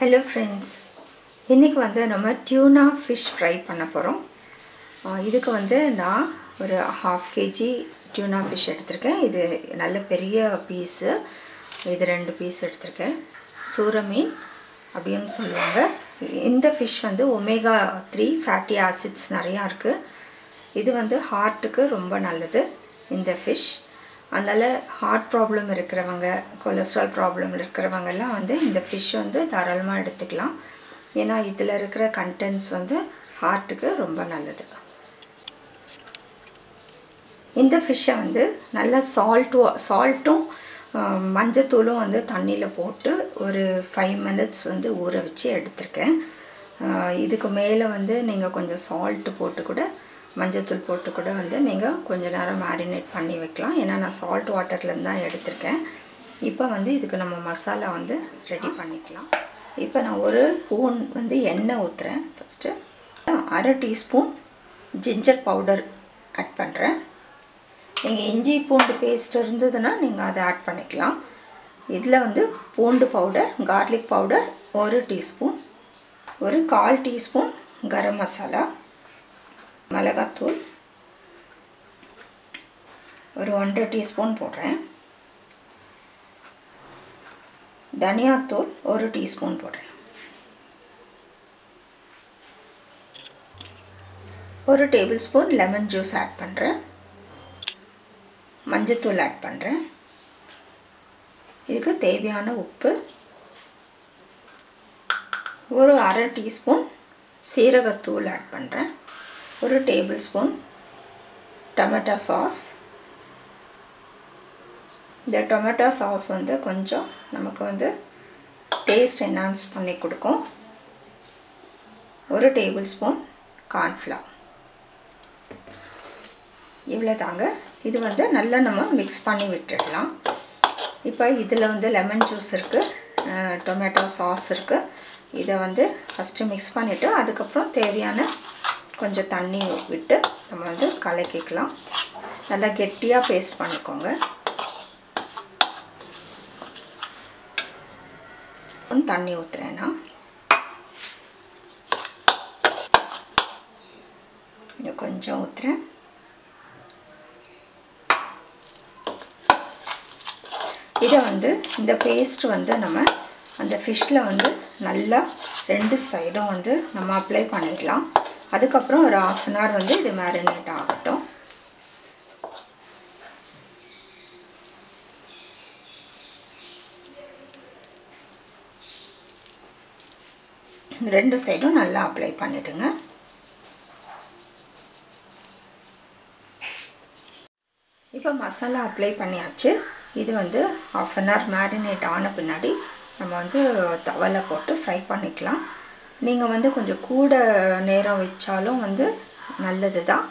Hello friends, இன்னைக்கு வந்து நம்ம tuna fish fry பண்ண போறோம். இதுக்கு வந்து நான் ஒரு 1/2 kg tuna fish எடுத்துர்க்கேன். இது நல்ல பெரிய பீஸ். இது ரெண்டு பீஸ் எடுத்துர்க்கேன். சூரை மீன் அப்படினு சொல்லுவாங்க. இந்த fish வந்து omega 3 fatty acids நிறைய இருக்கு. இது வந்து ஹார்ட்டுக்கு ரொம்ப நல்லது இந்த fish. அதனால ஹார்ட் ப்ராப்ளம் இருக்குறவங்க கொலஸ்ட்ரால் ப்ராப்ளம் இருக்குறவங்க எல்லாம் வந்து இந்த fish வந்து தாராளமா எடுத்துக்கலாம். ஏனா இதுல இருக்கிற கண்டென்ட்ஸ் வந்து ஹார்ட்டுக்கு ரொம்ப நல்லது. இந்த fish வந்து நல்ல சால்ட்டும் மஞ்சத்தூளும் வந்து தண்ணில போட்டு ஒரு 5 minutes வந்து ஊற வச்சு எடுத்துர்க்கேன். இதுக்கு மேல வந்து நீங்க கொஞ்சம் சால்ட் போட்டு கூட மஞ்சத்தூள் போட்டு கூட வந்து நீங்க கொஞ்ச நேரம் மேரினேட் பண்ணி வைக்கலாம். ஏனா நான் சால்ட் வாட்டர்ல இருந்து தான் எடுத்துர்க்கேன். இப்போ வந்து இதுக்கு நம்ம மசாலா வந்து ரெடி பண்ணிக்கலாம். இப்போ நான் ஒரு ஸ்பூன் வந்து எண்ணெய் ஊத்துறேன். First 1/2 teaspoon ginger powder add பண்றேன். நீங்க இஞ்சி பூண்டு பேஸ்ட் இருந்ததுனா நீங்க அதை ஆட் பண்ணிக்கலாம். இதுல வந்து பூண்டு பவுடர், garlic பவுடர் 1 டீஸ்பூன், ஒரு 1/4 டீஸ்பூன் கரம் மசாலா, மிளகாய்த்தூள் ஒரு 1/2 டீஸ்பூன் போடுறேன். தனியாத்தூள் 1 டீஸ்பூன் போடுறேன். 1 டேபிள்ஸ்பூன் லெமன் ஜூஸ் ஆட் பண்றேன். மஞ்சத்தூள் ஆட் பண்றேன். இதுக்கு தேவையான உப்பு, ஒரு 1/2 டீஸ்பூன் சீரகத்தூள் ஆட் பண்றேன். 1 டேபிள்ஸ்பூன் டொமேட்டோ சாஸ். இந்த டொமேட்டோ சாஸ் வந்து கொஞ்சம் நமக்கு வந்து டேஸ்ட் என்ஹான்ஸ் பண்ணி கொடுக்கும். 1 டேபிள்ஸ்பூன் கார்ன்ஃப்ளவர். இவ்வளவுதாங்க. இது வந்து நல்லா நம்ம மிக்ஸ் பண்ணி விட்டுடலாம். இப்போ இதுல வந்து லெமன் ஜூஸ் இருக்கு, டொமேட்டோ சாஸ் இருக்கு. இத வந்து ஃபர்ஸ்ட் மிக்ஸ் பண்ணிட்டு அதுக்கு அப்புறம் தேவையான கொஞ்சம் தண்ணி விட்டு நம்ம வந்து கலக்கிக்கலாம். நல்லா கெட்டியா பேஸ்ட் பண்ணிக்கோங்க. தண்ணி ஊத்துறேனா கொஞ்சம் ஊத்துறேன். இத வந்து இந்த பேஸ்ட் வந்து நம்ம அந்த ஃபிஷ்ல வந்து நல்லா ரெண்டு சைடும் வந்து நம்ம அப்ளை பண்ணிடலாம். அதுக்கு அப்புறம் ஒரு 1/2 an hour வந்து இது மேரினேட் ஆகட்டும். ரெண்டு சைடும் நல்லா அப்ளை பண்ணிடுங்க. இப்போ மசாலா அப்ளை பண்ணியாச்சு. இது வந்து 1/2 an hour மேரினேட் ஆன பின்னாடி நம்ம வந்து தவால போட்டு ஃப்ரை பண்ணிக்கலாம். நீங்க வந்து கொஞ்சம் கூட நேரம் வெச்சாலும் வந்து நல்லதுதான்.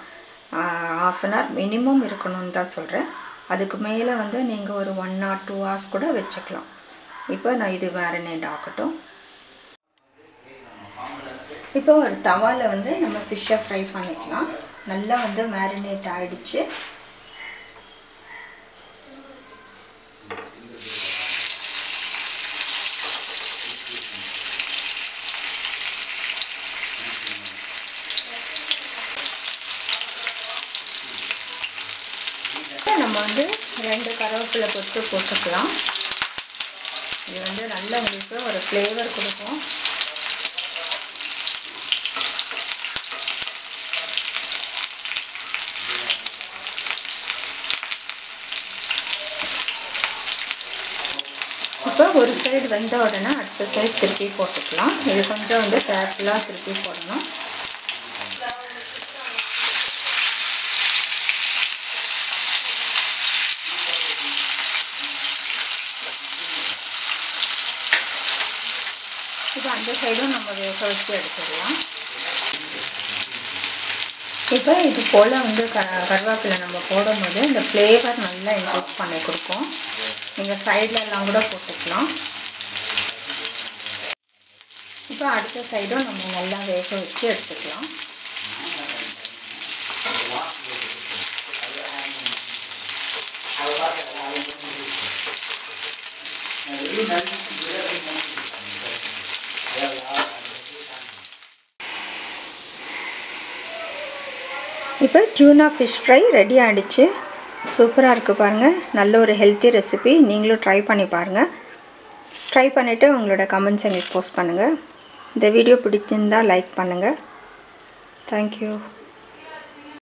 1/2 an hour மினிமம் இருக்கணும்னு தான் சொல்றேன். அதுக்கு மேல வந்து நீங்க ஒரு 1 or 2 hours கூட வெச்சுக்கலாம். இப்போ நான் இது மேரினேட் ஆகட்டும். இப்போ ஒரு தவால வந்து நம்ம ஃபிஷ்ஷை ஃப்ரை பண்ணிக்கலாம். நல்லா வந்து மேரினேட் ஆயிடுச்சு. நம்ம வந்து 2 கருவேப்பிலை கொத்து போட்டுக்கலாம். இது வந்து நல்ல உங்களுக்கு ஒரு ஃப்ளேவர் கொடுக்கும். இப்போ ஒரு சைடு வெந்த உடனே அடுத்த சைடு திருப்பி போட்டுக்கலாம். இது கொஞ்சம் வந்து கேர்ஃபுல்லா திருப்பி போடணும். இப்போ அந்த சைடும் நம்ம வேக வச்சு எடுத்துடலாம். இப்போ இது போல வந்து கருவேப்பிலை நம்ம போடும்போது இந்த ஃப்ளேவர் நல்லா இன்க்ரீஸ் பண்ணி கொடுக்கும். நீங்க சைடுல எல்லாம் கூட போட்டுக்கலாம். இப்போ அடுத்த சைடும் நம்ம நல்லா வேக வச்சு எடுத்துக்கலாம். இப்போ டியூனா ஃபிஷ் ஃப்ரை ரெடி ஆகிடுச்சு. சூப்பராக இருக்குது பாருங்கள். நல்ல ஒரு ஹெல்த்தி ரெசிபி. நீங்களும் ட்ரை பண்ணி பாருங்கள். ட்ரை பண்ணிவிட்டு உங்களோட கமெண்ட்ஸ் எங்களுக்கு போஸ்ட் பண்ணுங்கள். இந்த வீடியோ பிடிச்சிருந்தால் லைக் பண்ணுங்கள். தேங்க்யூ.